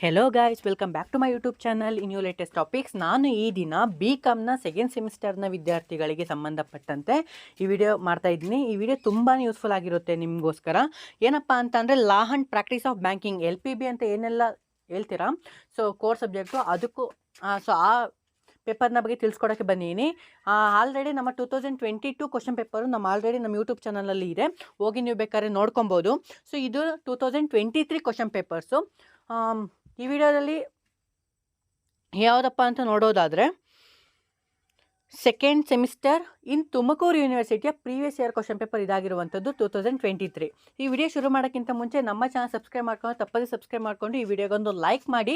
Hello guys, welcome back to my YouTube channel in you latest topics. ನಾನು ಈ ದಿನ BComನ second ಸೆಮಿಸ್ಟರ್ನ ವಿದ್ಯಾರ್ಥಿಗಳಿಗೆ ಸಂಬಂಧಪಟ್ಟಂತೆ ಈ ವಿಡಿಯೋ ಮಾಡ್ತಾ ಇದ್ದೀನಿ. ಈ ವಿಡಿಯೋ ತುಂಬಾ ಯೂಸ್ಫುಲ್ ಆಗಿರುತ್ತೆ ನಿಮಗೋಸ್ಕರ. ಏನಪ್ಪ ಅಂತ ಅಂದರೆ law and practice of banking LPB ಅಂತ ಏನೆಲ್ಲ ಹೇಳ್ತೀರಾ, ಸೊ ಕೋರ್ ಸಬ್ಜೆಕ್ಟು ಅದಕ್ಕೂ ಆ ಪೇಪರ್ನ ಬಗ್ಗೆ ತಿಳಿಸ್ಕೊಡೋಕ್ಕೆ ಬಂದಿದ್ದೀನಿ. ಆಲ್ರೆಡಿ ನಮ್ಮ 2022 ಕ್ವಶನ್ ಪೇಪರು ನಮ್ಮ ಯೂಟ್ಯೂಬ್ ಚಾನಲಲ್ಲಿ ಇದೆ, ಹೋಗಿ ನೀವು ಬೇಕಾದ್ರೆ ನೋಡ್ಕೊಬೋದು. ಸೊ ಇದು 2023 ಕ್ವಶನ್ ಪೇಪರ್ಸು. ಈ ವಿಡಿಯೋದಲ್ಲಿ ಯಾವುದಪ್ಪ ಅಂತ ನೋಡೋದಾದರೆ ಸೆಕೆಂಡ್ ಸೆಮಿಸ್ಟರ್ ಇನ್ ತುಮಕೂರು ಯೂನಿವರ್ಸಿಟಿಯ ಪ್ರೀವಿಯಸ್ ಇಯರ್ ಕ್ವಶನ್ ಪೇಪರ್ ಇದಾಗಿರುವಂಥದ್ದು 2023. ಈ ವಿಡಿಯೋ ಶುರು ಮಾಡೋಕ್ಕಿಂತ ಮುಂಚೆ ನಮ್ಮ ಚಾನಲ್ ಸಬ್ಸ್ಕ್ರೈಬ್ ಮಾಡ್ಕೊಂಡು ತಪ್ಪದೇ ಸಬ್ಸ್ಕ್ರೈಬ್ ಮಾಡಿಕೊಂಡು ಈ ವಿಡಿಯೋಗೊಂದು ಲೈಕ್ ಮಾಡಿ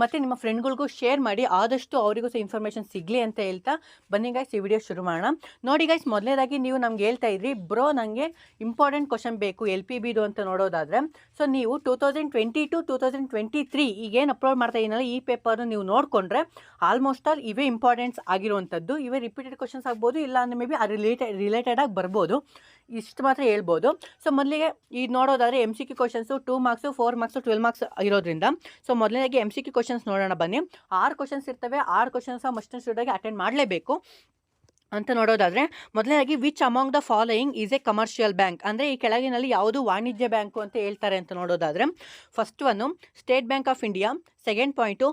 ಮತ್ತು ನಿಮ್ಮ ಫ್ರೆಂಡ್ಗಳಿಗೂ ಶೇರ್ ಮಾಡಿ, ಆದಷ್ಟು ಅವರಿಗೂ ಸಹ ಇನ್ಫಾರ್ಮೇಷನ್ ಸಿಗಲಿ ಅಂತ ಹೇಳ್ತಾ ಬನ್ನಿ ಗೈಸ್ ಈ ವಿಡಿಯೋ ಶುರು ಮಾಡೋಣ. ನೋಡಿ ಗೈಸ್, ಮೊದಲನೇದಾಗಿ ನೀವು ನಮ್ಗೆ ಹೇಳ್ತಾ ಇದ್ರಿ ಬ್ರೋ ನನಗೆ ಇಂಪಾರ್ಟೆಂಟ್ ಕ್ವಶನ್ ಬೇಕು LPBದು ಅಂತ ನೋಡೋದಾದರೆ, ಸೊ ನೀವು 2022 2023 ಈಗೇನು ಅಪ್ಲೋಡ್ ಮಾಡ್ತಾ ಇದ್ದೀನಲ್ಲ ಈ ಪೇಪರ್ನ ನೀವು ನೋಡಿಕೊಂಡ್ರೆ ಆಲ್ಮೋಸ್ಟ್ ಆಲ್ ಇವೇ ಇಂಪಾರ್ಟೆಂಟ್ಸ್ ಆಗಿರುವಂಥದ್ದು. ಇವೇ ರಿಪೀಟೆಡ್ ಕ್ವಶನ್ಸ್ ಆಗ್ಬೋದು, ಇಲ್ಲ ಅಂದರೆ ಮೇ ಬಿ ರಿಲೇಟೆಡಾಗಿ ಬರ್ಬೋದು, ಇಷ್ಟು ಮಾತ್ರ ಹೇಳ್ಬೋದು. ಸೊ ಮೊದಲಿಗೆ ಇದು ನೋಡೋದಾದರೆ MCQ questions 2 marks 4 marks 12 marks ಇರೋದ್ರಿಂದ ಸೊ ಮೊದಲನೇದಾಗಿ MCQ ಕ್ವಶನ್ಸ್ ನೋಡೋಣ ಬನ್ನಿ. 6 ಕ್ವಶನ್ಸ್ ಇರ್ತವೆ, 6 ಕ್ವಶನ್ಸ್ ಮಸ್ಟ್ ಆ್ಯಂಡ್ ಶುಡ್ ಆಗಿ ಅಟೆಂಡ್ ಮಾಡಲೇಬೇಕು ಅಂತ ನೋಡೋದಾದರೆ, ಮೊದಲನೇದಾಗಿ which among the following is A commercial bank, ಅಂದರೆ ಈ ಕೆಳಗಿನಲ್ಲಿ ಯಾವುದು ವಾಣಿಜ್ಯ ಬ್ಯಾಂಕು ಅಂತ ಹೇಳ್ತಾರೆ ಅಂತ ನೋಡೋದಾದರೆ, first one state bank of India, second point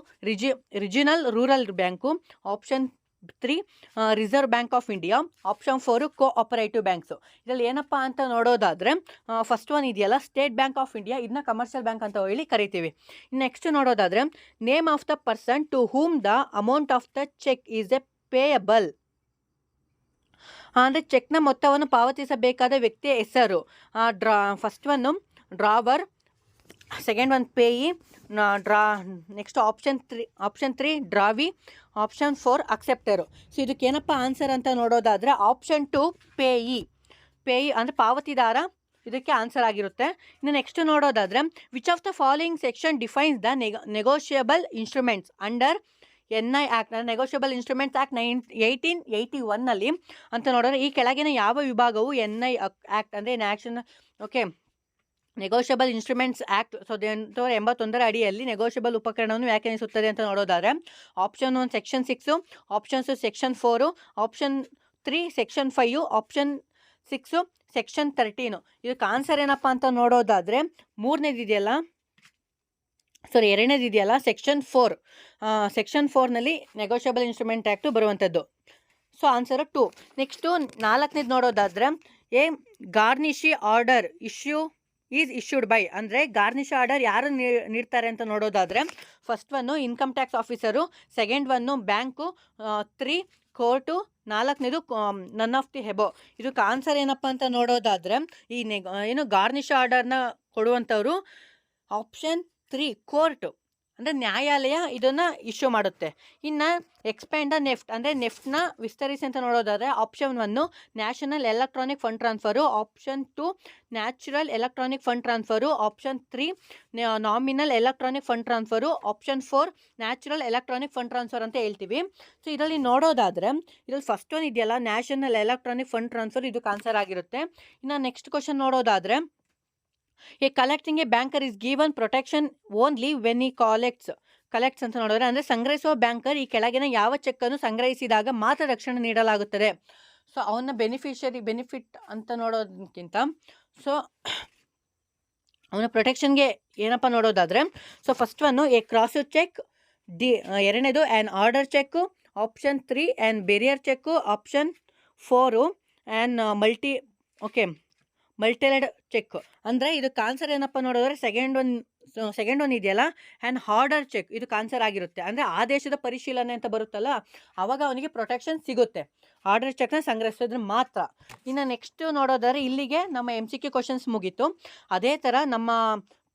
regional rural bank, option 3 reserve bank of India, option 4 cooperative banks. ಇದರಲ್ಲಿ ಏನಪ್ಪ ಅಂತ ನೋಡೋದಾದರೆ ಫಸ್ಟ್ ಒನ್ ಇದೆಯಲ್ಲ ಸ್ಟೇಟ್ ಬ್ಯಾಂಕ್ ಆಫ್ ಇಂಡಿಯಾ, ಇದನ್ನ ಕಮರ್ಷಿಯಲ್ ಬ್ಯಾಂಕ್ ಅಂತ ಹೇಳಿ ಕರಿತೀವಿ. ನೆಕ್ಸ್ಟ್ ನೋಡೋದಾದರೆ name of the person to whom the amount of the cheque is a payable, ಅಂದರೆ ಚೆಕ್ನ ಮೊತ್ತವನ್ನು ಪಾವತಿಸಬೇಕಾದ ವ್ಯಕ್ತಿಯ ಹೆಸರು. First one drawer, second one Peyi, next option 3 drawee, option 4 acceptor. So ಇದಕ್ಕೇನಪ್ಪ ಆನ್ಸರ್ ಅಂತ ನೋಡೋದಾದರೆ ಆಪ್ಷನ್ 2 ಪೇಯಿ ಅಂದರೆ ಪಾವತಿದಾರ, ಇದಕ್ಕೆ ಆನ್ಸರ್ ಆಗಿರುತ್ತೆ. ಇನ್ನು ನೆಕ್ಸ್ಟ್ ನೋಡೋದಾದರೆ which of the following section defines the negotiable instruments under NI act, negotiable instruments act 1881ನಲ್ಲಿ ಅಂತ ನೋಡಿದ್ರೆ ಈ ಕೆಳಗಿನ ಯಾವ ವಿಭಾಗವು NI ಆ್ಯಕ್ಟ್ ಅಂದರೆ ನ್ಯಾಷನಲ್ ನೆಗೋಷಿಯಬಲ್ ಇನ್ಸ್ಟ್ರೂಮೆಂಟ್ಸ್ ಆ್ಯಕ್ಟ್ 1981 ಅಡಿಯಲ್ಲಿ ನೆಗೋಷಿಯಬಲ್ ಉಪಕರಣವನ್ನು ವ್ಯಾಖ್ಯಾನಿಸುತ್ತದೆ ಅಂತ ನೋಡೋದಾದರೆ option 1 section 6, options section 4, option 3 section 5, option 6 section 13. ಇದಕ್ಕೆ ಆನ್ಸರ್ ಏನಪ್ಪ ಅಂತ ನೋಡೋದಾದರೆ ಎರಡನೇದಿದೆಯಲ್ಲ ಸೆಕ್ಷನ್ 4. ಸೆಕ್ಷನ್ 4ನಲ್ಲಿ ನೆಗೋಷಿಯಬಲ್ ಇನ್ಸ್ಟ್ರೂಮೆಂಟ್ ಆ್ಯಕ್ಟು ಬರುವಂಥದ್ದು. So answer 2. ನೆಕ್ಸ್ಟು 4ನೇದು ನೋಡೋದಾದರೆ garnishee order is issued by, ಅಂದರೆ ಗಾರ್ನಿಷ್ ಆರ್ಡರ್ ಯಾರು ನೀಡ್ತಾರೆ ಅಂತ ನೋಡೋದಾದರೆ first one income tax officer, second one bank, 3 court, 4ನೇದು ನನ್ ಆಫ್ ದಿ ಹೆಬೋ. ಇದಕ್ಕೆ ಆನ್ಸರ್ ಏನಪ್ಪ ಅಂತ ನೋಡೋದಾದರೆ ಏನು ಗಾರ್ನಿಷ್ ಆರ್ಡರ್ನ ಕೊಡುವಂಥವ್ರು ಆಪ್ಷನ್ 3 ಕೋರ್ಟು, ಅಂದರೆ ನ್ಯಾಯಾಲಯ ಇದನ್ನು ಇಶ್ಯೂ ಮಾಡುತ್ತೆ. ಇನ್ನು ಎಕ್ಸ್ಪ್ಯಾಂಡ್ ದ ನೆಫ್ಟ್, ಅಂದರೆ ನೆಫ್ಟ್ನ ವಿಸ್ತರಿಸಿ ಅಂತ ನೋಡೋದಾದರೆ option 1 national electronic fund transfer, option 2 natural electronic fund transfer, option 3 nominal electronic fund transfer, option 4 natural electronic fund transfer ಅಂತ ಹೇಳ್ತೀವಿ. ಸೊ ಇದರಲ್ಲಿ ನೋಡೋದಾದರೆ ಇದರಲ್ಲಿ ಫಸ್ಟ್ ಒನ್ ಇದೆಯಲ್ಲ ನ್ಯಾಷನಲ್ ಎಲೆಕ್ಟ್ರಾನಿಕ್ ಫಂಡ್ ಟ್ರಾನ್ಸ್ಫರ್, ಇದಕ್ಕೆ ಆನ್ಸರ್ ಆಗಿರುತ್ತೆ. ಇನ್ನು ನೆಕ್ಸ್ಟ್ ಕ್ವಶನ್ ನೋಡೋದಾದರೆ collecting A banker is given protection only when he collects ಅಂತ ನೋಡಿದ್ರೆ, ಅಂದರೆ ಸಂಗ್ರಹಿಸುವ ಬ್ಯಾಂಕರ್ ಈ ಕೆಳಗಿನ ಯಾವ ಚೆಕ್ಕನ್ನು ಸಂಗ್ರಹಿಸಿದಾಗ ಮಾತ್ರ ರಕ್ಷಣೆ ನೀಡಲಾಗುತ್ತದೆ. ಸೊ ಅವನ ಬೆನಿಫಿಟ್ ಅಂತ ನೋಡೋದಕ್ಕಿಂತ ಸೊ ಅವನ ಪ್ರೊಟೆಕ್ಷನ್ಗೆ ಏನಪ್ಪ ನೋಡೋದಾದರೆ so first one a cross cheque, ಎರಡನೇದು ಆ್ಯನ್ ಆರ್ಡರ್ ಚೆಕ್ಕು, ಆಪ್ಷನ್ 3 ಆ್ಯನ್ ಬೆರಿಯರ್ ಚೆಕ್ಕು, ಆಪ್ಷನ್ 4 ಆ್ಯನ್ ಮಲ್ಟಿಲೆಡ್ ಚೆಕ್. ಅಂದರೆ ಇದಕ್ಕೆ ಆನ್ಸರ್ ಏನಪ್ಪ ನೋಡೋದ್ರೆ ಸೆಕೆಂಡ್ ಒನ್ ಇದೆಯಲ್ಲ ಆ್ಯಂಡ್ ಆರ್ಡರ್ ಚೆಕ್, ಇದಕ್ಕೆ ಆನ್ಸರ್ ಆಗಿರುತ್ತೆ. ಅಂದರೆ ಆದೇಶದ ಪರಿಶೀಲನೆ ಅಂತ ಬರುತ್ತಲ್ಲ ಆವಾಗ ಅವನಿಗೆ ಪ್ರೊಟೆಕ್ಷನ್ ಸಿಗುತ್ತೆ, ಆರ್ಡರ್ ಚೆಕ್ನ ಸಂಗ್ರಹಿಸಿದ್ರೆ ಮಾತ್ರ. ಇನ್ನು ನೆಕ್ಸ್ಟ್ ನೋಡೋದಾದ್ರೆ ಇಲ್ಲಿಗೆ ನಮ್ಮ MCQ ಕ್ವಶನ್ಸ್ ಮುಗೀತು. ಅದೇ ಥರ ನಮ್ಮ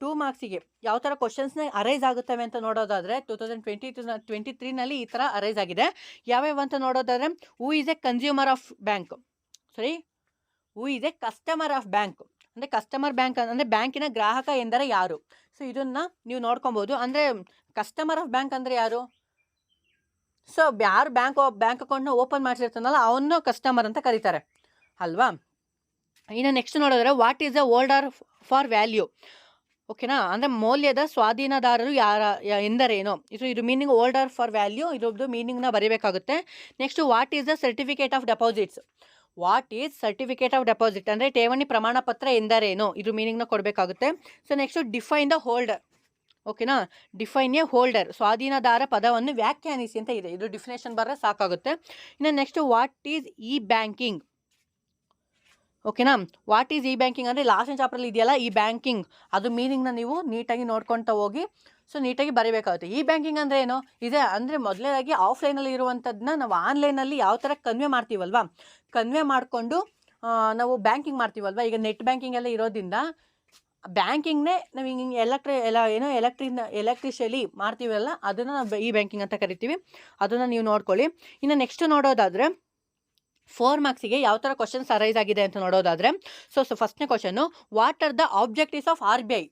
2 ಮಾರ್ಕ್ಸಿಗೆ ಯಾವ ಥರ ಕ್ವಶನ್ಸ್ನ ಅರೈಸ್ ಆಗುತ್ತವೆ ಅಂತ ನೋಡೋದಾದರೆ 2023ನಲ್ಲಿ ಈ ಥರ ಅರೈಸ್ ಆಗಿದೆ. ಯಾವ್ಯಾವ ಅಂತ ನೋಡೋದಾದರೆ who is A consumer of bank, who is A customer of bank, ಅಂದರೆ ಕಸ್ಟಮರ್ ಬ್ಯಾಂಕ್ ಅಂದರೆ ಬ್ಯಾಂಕಿನ ಗ್ರಾಹಕ ಎಂದರೆ ಯಾರು. ಸೊ ಇದನ್ನು ನೀವು ನೋಡ್ಕೊಬೋದು. ಅಂದರೆ ಕಸ್ಟಮರ್ ಆಫ್ ಬ್ಯಾಂಕ್ ಅಂದರೆ ಯಾರು, ಸೊ ಯಾರು ಬ್ಯಾಂಕ್ ಅಕೌಂಟ್ನ ಓಪನ್ ಮಾಡಿಸಿರ್ತಾನಲ್ಲ ಅವನು ಕಸ್ಟಮರ್ ಅಂತ ಕರೀತಾರೆ ಅಲ್ವಾ. ಇನ್ನು ನೆಕ್ಸ್ಟ್ ನೋಡಿದ್ರೆ what is the older for value, ಓಕೆನಾ. ಅಂದರೆ ಮೌಲ್ಯದ ಸ್ವಾಧೀನದಾರರು ಎಂದರೇನು, ಇದು ಮೀನಿಂಗ್ ಹೋಲ್ಡರ್ ಫಾರ್ ವ್ಯಾಲ್ಯೂ, ಇದ್ರದ್ದು ಮೀನಿಂಗ್ನ ಬರೀಬೇಕಾಗುತ್ತೆ. Next what is the certificate of deposits. What is certificate of deposit ಅಂದರೆ ಠೇವಣಿ ಪ್ರಮಾಣ ಪತ್ರ ಎಂದರೇನು, ಇದು ಮೀನಿಂಗ್ನ ಕೊಡಬೇಕಾಗುತ್ತೆ. So next define the holder. ಓಕೆನಾ, ಡಿಫೈನ್ ಎ ಹೋಲ್ಡರ್, ಸ್ವಾಧೀನದಾರ ಪದವನ್ನು ವ್ಯಾಖ್ಯಾನಿಸಿ ಅಂತ ಇದೆ. ಇದು ಡಿಫಿನೇಷನ್ ಬರರೆ ಸಾಕಾಗುತ್ತೆ. ಇನ್ನು next what is e banking. ಓಕೆನಾ, ವಾಟ್ ಈಸ್ ಇ ಬ್ಯಾಂಕಿಂಗ್ ಅಂದರೆ ಲಾಸ್ಟ್ ಚಾಪ್ಟ್ರಲ್ಲಿ ಇದೆಯಲ್ಲ ಇ ಬ್ಯಾಂಕಿಂಗ್, ಅದು ಮೀನಿಂಗ್ನ ನೀವು ನೀಟಾಗಿ ನೋಡ್ಕೊಳ್ತಾ ಹೋಗಿ ಸೊ ನೀಟಾಗಿ ಬರೀಬೇಕಾಗುತ್ತೆ. ಇ ಬ್ಯಾಂಕಿಂಗ್ ಅಂದರೆ ಏನು ಇದೆ ಅಂದರೆ ಮೊದಲನೇದಾಗಿ ಆಫ್ಲೈನಲ್ಲಿ ಇರುವಂಥದ್ದನ್ನ ನಾವು ಆನ್ಲೈನಲ್ಲಿ ಯಾವ ಥರ ಕನ್ವೆ ಮಾಡ್ತೀವಲ್ವ, ಕನ್ವೆ ಮಾಡಿಕೊಂಡು ನಾವು ಬ್ಯಾಂಕಿಂಗ್ ಮಾಡ್ತೀವಲ್ವ. ಈಗ ನೆಟ್ ಬ್ಯಾಂಕಿಂಗ್ ಎಲ್ಲ ಇರೋದ್ರಿಂದ ಬ್ಯಾಂಕಿಂಗ್ನೇ ನಾವು ಹಿಂಗೆ ಎಲೆಕ್ಟ್ರಿಷಿಯಲಿ ಮಾಡ್ತೀವಲ್ಲ, ಅದನ್ನು ನಾವು ಇ ಬ್ಯಾಂಕಿಂಗ್ ಅಂತ ಕರಿತೀವಿ. ಅದನ್ನು ನೀವು ನೋಡ್ಕೊಳ್ಳಿ. ಇನ್ನು ನೆಕ್ಸ್ಟ್ ನೋಡೋದಾದರೆ 4 ಮಾರ್ಕ್ಸಿಗೆ ಯಾವ ಥರ ಕ್ವಶನ್ಸ್ ಅರೈಸ್ ಆಗಿದೆ ಅಂತ ನೋಡೋದಾದರೆ, ಸೊ ಫಸ್ಟ್ನೇ question, what are the objectives of RBI.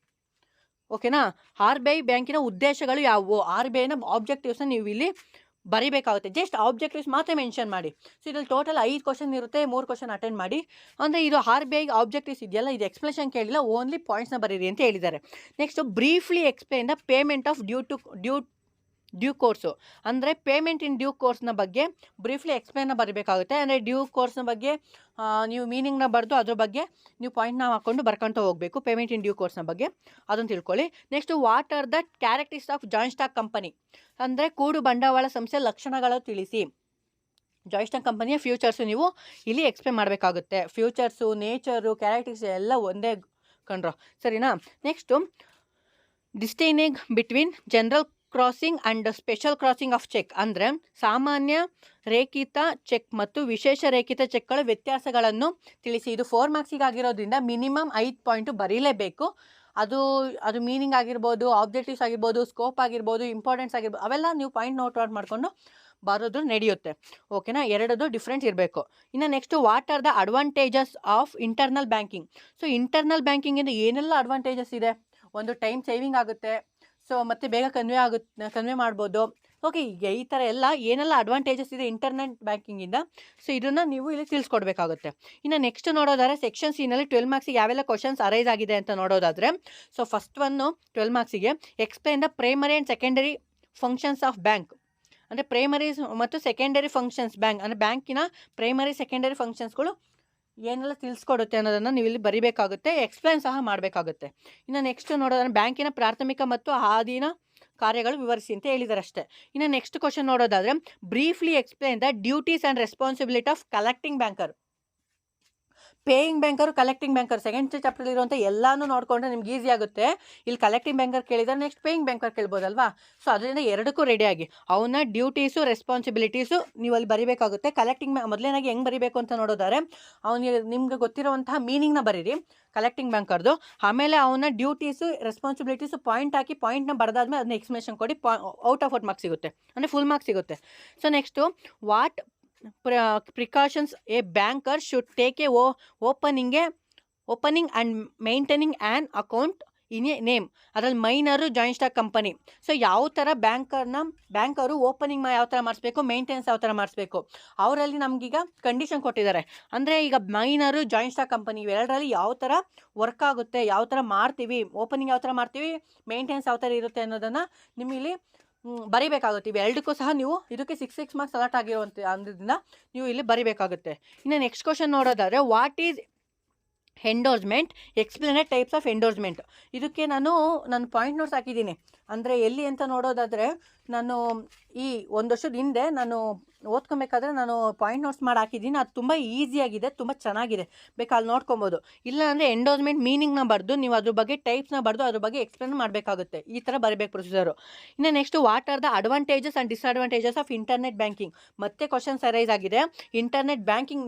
ಓಕೆನಾ, RBI ಬ್ಯಾಂಕಿನ ಉದ್ದೇಶಗಳು ಯಾವುವು, RBIನ ಆಬ್ಜೆಕ್ಟಿವ್ಸ್ನ ನೀವು ಇಲ್ಲಿ ಬರೀಬೇಕಾಗುತ್ತೆ. ಜಸ್ಟ್ ಆಬ್ಜೆಕ್ಟಿವ್ಸ್ ಮಾತ್ರ ಮೆನ್ಷನ್ ಮಾಡಿ. ಸೊ ಇದ್ರಲ್ಲಿ ಟೋಟಲ್ 5 ಕ್ವಶನ್ ಇರುತ್ತೆ, 3 ಕ್ವಶನ್ ಅಟೆಂಡ್ ಮಾಡಿ. ಅಂದರೆ ಇದು RBI ಆಬ್ಜೆಕ್ಟಿವ್ಸ್ ಇದೆಯಲ್ಲ, ಇದು ಎಕ್ಸ್ಪ್ಲೇಷನ್ ಕೇಳಿಲ್ಲ, ಓನ್ಲಿ ಪಾಯಿಂಟ್ಸ್ನ ಬರೀರಿ ಅಂತ ಹೇಳಿದ್ದಾರೆ. Next briefly explain the payment of due course ಅಂದರೆ ಪೇಮೆಂಟ್ ಇನ್ ಡ್ಯೂ ಕೋರ್ಸ್ನ ಬಗ್ಗೆ ಬ್ರೀಫ್ಲಿ ಎಕ್ಸ್ಪ್ಲೇನ್ನ ಬರೀಬೇಕಾಗುತ್ತೆ. ಅಂದರೆ ಡ್ಯೂ ಕೋರ್ಸ್ನ ಬಗ್ಗೆ ನೀವು ಮೀನಿಂಗ್ನ ಬರೆದು ಅದ್ರ ಬಗ್ಗೆ ನೀವು ಪಾಯಿಂಟ್ನ ಹಾಕ್ಕೊಂಡು ಬರ್ಕೊಳ್ತಾ ಹೋಗಬೇಕು. ಪೇಮೆಂಟ್ ಇನ್ ಡ್ಯೂ ಕೋರ್ಸ್ನ ಬಗ್ಗೆ ಅದನ್ನು ತಿಳ್ಕೊಳ್ಳಿ. Next what are the characteristics of joint stock company ಅಂದರೆ ಕೂಡು ಬಂಡವಾಳ ಸಂಸ್ಥೆ ಲಕ್ಷಣಗಳು ತಿಳಿಸಿ. ಜಾಯಿಂಟ್ ಸ್ಟಾಕ್ ಕಂಪನಿಯ ಫ್ಯೂಚರ್ಸು ನೀವು ಇಲ್ಲಿ ಎಕ್ಸ್ಪ್ಲೇನ್ ಮಾಡಬೇಕಾಗುತ್ತೆ. ಫ್ಯೂಚರ್ಸು, ನೇಚರು, ಕ್ಯಾರೆಕ್ಟರಿಸ್ಟಿಕ್ಸ್ ಎಲ್ಲ ಒಂದೇ ಕಂಡ್ರು, ಸರಿನಾ. Next distinguish between general crossing and special crossing of cheque ಅಂದರೆ ಸಾಮಾನ್ಯ ರೇಖಿತ ಚೆಕ್ ಮತ್ತು ವಿಶೇಷ ರೇಖಿತ ಚೆಕ್ಗಳ ವ್ಯತ್ಯಾಸಗಳನ್ನು ತಿಳಿಸಿ. ಇದು 4 ಮಾರ್ಕ್ಸಿಗೆ ಆಗಿರೋದ್ರಿಂದ ಮಿನಿಮಮ್ 5 ಪಾಯಿಂಟು ಬರೀಲೇಬೇಕು. ಅದು ಮೀನಿಂಗ್ ಆಗಿರ್ಬೋದು, ಆಬ್ಜೆಕ್ಟಿವ್ಸ್ ಆಗಿರ್ಬೋದು, ಸ್ಕೋಪ್ ಆಗಿರ್ಬೋದು, ಇಂಪಾರ್ಟೆನ್ಸ್ ಆಗಿರ್ಬೋದು, ಅವೆಲ್ಲ ನೀವು ಪಾಯಿಂಟ್ ನೋಟ್ ಮಾಡಿಕೊಂಡು ಬರೋದು ನಡೆಯುತ್ತೆ. ಓಕೆನಾ, ಎರಡದು ಡಿಫ್ರೆನ್ಸ್ ಇರಬೇಕು. ಇನ್ನು next what are the advantages of internal banking. So internal ಬ್ಯಾಂಕಿಂಗಿಂದ ಏನೆಲ್ಲ ಅಡ್ವಾಂಟೇಜಸ್ ಇದೆ, ಒಂದು ಟೈಮ್ ಸೇವಿಂಗ್ ಆಗುತ್ತೆ, ಸೊ ಮತ್ತು ಬೇಗ ಕನ್ವೆ ಮಾಡ್ಬೋದು. ಓಕೆ, ಈಗ ಈ ಥರ ಎಲ್ಲ ಏನೆಲ್ಲ ಅಡ್ವಾಂಟೇಜಸ್ ಇದೆ ಇಂಟರ್ನೆಟ್ ಬ್ಯಾಂಕಿಂಗಿಂದ, ಸೊ ಇದನ್ನು ನೀವು ಇಲ್ಲಿ ತಿಳಿಸ್ಕೊಡ್ಬೇಕಾಗುತ್ತೆ. ಇನ್ನು ನೆಕ್ಸ್ಟ್ ನೋಡೋದಾದರೆ ಸೆಕ್ಷನ್ ಸಿನಲ್ಲಿ 12 ಮಾರ್ಕ್ಸಿಗೆ ಯಾವೆಲ್ಲ ಕ್ವಶನ್ಸ್ ಅರೈಸ್ ಆಗಿದೆ ಅಂತ ನೋಡೋದಾದರೆ, ಸೊ ಫಸ್ಟ್ 12 ಮಾರ್ಕ್ಸಿಗೆ explain the primary and secondary functions of bank ಅಂದರೆ ಪ್ರೈಮರಿ ಮತ್ತು ಸೆಕೆಂಡರಿ ಫಂಕ್ಷನ್ಸ್ ಬ್ಯಾಂಕ್ ಅಂದರೆ ಬ್ಯಾಂಕಿನ ಪ್ರೈಮರಿ ಸೆಕೆಂಡರಿ ಫಂಕ್ಷನ್ಸ್ಗಳು ಏನೆಲ್ಲ ತಿಳಿಸ್ಕೊಡುತ್ತೆ ಅನ್ನೋದನ್ನು ನೀವು ಇಲ್ಲಿ ಬರೀಬೇಕಾಗುತ್ತೆ, ಎಕ್ಸ್ಪ್ಲೈನ್ ಸಹ ಮಾಡಬೇಕಾಗುತ್ತೆ. ಇನ್ನು ನೆಕ್ಸ್ಟ್ ನೋಡೋದಾದ್ರೆ ಬ್ಯಾಂಕಿನ ಪ್ರಾಥಮಿಕ ಮತ್ತು ಅಧೀನ ಕಾರ್ಯಗಳು ವಿವರಿಸಿ ಅಂತ ಹೇಳಿದ್ದಾರೆ ಅಷ್ಟೇ. ಇನ್ನು ನೆಕ್ಸ್ಟ್ ಕ್ವಶನ್ ನೋಡೋದಾದರೆ briefly explain the duties and responsibility of collecting banker. Paying banker, collecting banker second chapter ಇರುವಂಥ ಎಲ್ಲನೂ ನೋಡಿಕೊಂಡ್ರೆ ನಿಮ್ಗೆ ಈಸಿ ಆಗುತ್ತೆ. ಇಲ್ಲಿ ಕಲೆಕ್ಟಿಂಗ್ ಬ್ಯಾಂಕರ್ ಕೇಳಿದರೆ ನೆಕ್ಸ್ಟ್ ಪೇಯಿಂಗ್ ಬ್ಯಾಂಕರ್ ಕೇಳ್ಬೋದಲ್ವಾ. ಸೊ ಅದರಿಂದ ಎರಡಕ್ಕೂ ರೆಡಿಯಾಗಿ ಅವನ ಡ್ಯೂಟೀಸು ರೆಸ್ಪಾನ್ಸಿಬಿಲಿಟೀಸು ನೀವು ಅಲ್ಲಿ ಬರೀಬೇಕಾಗುತ್ತೆ. ಕಲೆಕ್ಟಿಂಗ್ ಮೊದಲೇನಾಗಿ ಹೆಂಗೆ ಬರೀಬೇಕು ಅಂತ ನೋಡೋದಾದ್ರೆ, ನಿಮ್ಗೆ ಗೊತ್ತಿರುವಂತಹ ಮೀನಿಂಗ್ನ ಬರೀರಿ ಕಲೆಕ್ಟಿಂಗ್ ಬ್ಯಾಂಕರ್ದು. ಆಮೇಲೆ ಅವನ ಡ್ಯೂಟೀಸು ರೆಸ್ಪಾನ್ಸಿಬಿಲಿಟೀಸು ಪಾಯಿಂಟ್ ಹಾಕಿ ಪಾಯಿಂಟ್ನ ಬರೆದಾದ್ಮೇಲೆ ಅದನ್ನ ಎಕ್ಸ್ಪ್ಲೇಷನ್ ಕೊಡಿ, ಔಟ್ ಆಫ್ 4 ಮಾರ್ಕ್ಸ್ ಸಿಗುತ್ತೆ, ಅಂದರೆ ಫುಲ್ ಮಾರ್ಕ್ಸ್ ಸಿಗುತ್ತೆ. So next what precautions a banker should take a opening and maintaining an account in a name. ಅದರಲ್ಲಿ ಮೈನರು ಜಾಯಿಂಟ್ ಸ್ಟಾಕ್ ಕಂಪನಿ. ಸೊ ಯಾವ ಥರ ಬ್ಯಾಂಕರು ಓಪನಿಂಗ್ ಯಾವ ಥರ ಮಾಡಿಸ್ಬೇಕು, ಮೇಂಟೆನೆನ್ಸ್ ಯಾವ ಥರ ಮಾಡಿಸ್ಬೇಕು, ಅವರಲ್ಲಿ ನಮಗೀಗ ಕಂಡೀಷನ್ ಕೊಟ್ಟಿದ್ದಾರೆ. ಅಂದರೆ ಈಗ ಮೈನರು ಜಾಯಿಂಟ್ ಸ್ಟಾಕ್ ಕಂಪನಿ ಇವೆರಡರಲ್ಲಿ ಯಾವ ಥರ ವರ್ಕ್ ಆಗುತ್ತೆ, ಯಾವ ಥರ ಮಾಡ್ತೀವಿ, ಓಪನಿಂಗ್ ಯಾವ ಥರ ಮಾಡ್ತೀವಿ, ಮೇಂಟೆನೆನ್ಸ್ ಯಾವ ಥರ ಇರುತ್ತೆ ಅನ್ನೋದನ್ನು ನಿಮ್ಮಲ್ಲಿ ಬರೀಬೇಕಾಗುತ್ತೆ. ಇವೆರಡಕ್ಕೂ ಸಹ ನೀವು ಇದಕ್ಕೆ 6 ಮಾರ್ಕ್ಸ್ ಅಲಾಟ್ ಆಗಿರುವಂಥ ಅಂದ್ರಿಂದ ನೀವು ಇಲ್ಲಿ ಬರೀಬೇಕಾಗುತ್ತೆ. ಇನ್ನು ನೆಕ್ಸ್ಟ್ ಕ್ವಶನ್ ನೋಡೋದಾದರೆ what is endorsement, explain types of endorsement. ಇದಕ್ಕೆ ನಾನು ಪಾಯಿಂಟ್ ನೋಟ್ಸ್ ಹಾಕಿದ್ದೀನಿ. ಅಂದರೆ ಎಲ್ಲಿ ಅಂತ ನೋಡೋದಾದರೆ, ನಾನು ಈ 1 ವರ್ಷದ ಹಿಂದೆ ನಾನು ಓದ್ಕೊಬೇಕಾದ್ರೆ ನಾನು ಪಾಯಿಂಟ್ ನೋಟ್ಸ್ ಮಾಡಿ ಹಾಕಿದ್ದೀನಿ. ಅದು ತುಂಬ ಈಸಿಯಾಗಿದೆ, ತುಂಬ ಚೆನ್ನಾಗಿದೆ, ಬೇಕಾ ಅಲ್ಲಿ ನೋಡ್ಕೊಬೋದು. ಇಲ್ಲ ಅಂದರೆ ಎಂಡೋರ್ಸ್ಮೆಂಟ್ ಮೀನಿಂಗ್ನ ಬರೆದು ನೀವು ಅದ್ರ ಬಗ್ಗೆ ಟೈಪ್ಸ್ನ ಬರೆದು ಅದ್ರ ಬಗ್ಗೆ ಎಕ್ಸ್ಪ್ಲೇನ್ ಮಾಡಬೇಕಾಗುತ್ತೆ. ಈ ಥರ ಬರಬೇಕು ಪ್ರೊಸೀಜರು. ಇನ್ನು next what are the advantages and disadvantages of internet banking. ಮತ್ತೆ ಕ್ವಶನ್ಸ್ ಅರೈಸ್ ಆಗಿದೆ. ಇಂಟರ್ನೆಟ್ ಬ್ಯಾಂಕಿಂಗ್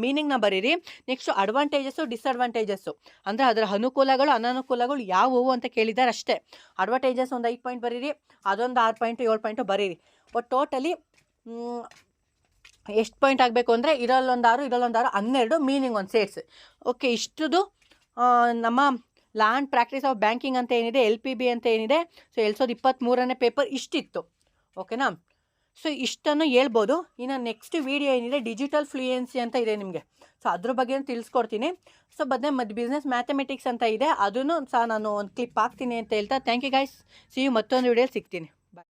ಮೀನಿಂಗ್ನ ಬರೀರಿ. ನೆಕ್ಸ್ಟು ಅಡ್ವಾಂಟೇಜಸ್ಸು, ಡಿಸ್ಅಡ್ವಾಂಟೇಜಸ್ಸು ಅಂದರೆ ಅದರ ಅನುಕೂಲಗಳು ಅನಾನುಕೂಲಗಳು ಯಾವುವು ಅಂತ ಕೇಳಿದ್ದಾರೆ ಅಷ್ಟೇ. ಅಡ್ವಾಂಟೇಜಸ್ ಒಂದು 5 ಪಾಯಿಂಟ್ ಬರೀರಿ, ಅದೊಂದು 6 ಪಾಯಿಂಟು 7 ಪಾಯಿಂಟು ಬರೀರಿ. ಒಟ್ಟು ಟೋಟಲಿ ಎಷ್ಟು ಪಾಯಿಂಟ್ ಆಗಬೇಕು ಅಂದರೆ ಇದರಲ್ಲೊಂದು 6 12 ಮೀನಿಂಗ್ ಒಂದು ಸೇರ್ಸ್. ಓಕೆ, ಇಷ್ಟದು ನಮ್ಮ law and practice of banking ಅಂತ ಏನಿದೆ, LPB ಅಂತ ಏನಿದೆ, ಸೊ 2023ನೇ ಪೇಪರ್ ಇಷ್ಟಿತ್ತು. ಓಕೆನಾ. ಸೊ ಇಷ್ಟನ್ನು ಹೇಳ್ಬೋದು. ಇನ್ನು ನೆಕ್ಸ್ಟ್ ವೀಡಿಯೋ ಏನಿದೆ ಡಿಜಿಟಲ್ ಫ್ಲೂಯೆನ್ಸಿ ಅಂತ ಇದೆ ನಿಮಗೆ. ಸೊ ಅದ್ರ ಬಗ್ಗೆ ತಿಳಿಸ್ಕೊಡ್ತೀನಿ. ಸೊ ಮತ್ತು ಬಿಸ್ನೆಸ್ ಮ್ಯಾಥಮೆಟಿಕ್ಸ್ ಅಂತ ಇದೆ, ಅದನ್ನು ಸಹ ನಾನು ಒಂದು ಕ್ಲಿಪ್ ಹಾಕ್ತೀನಿ ಅಂತ ಹೇಳ್ತಾ thank you guys. See you ಮತ್ತೊಂದು ವೀಡಿಯೋಲಿ ಸಿಗ್ತೀನಿ.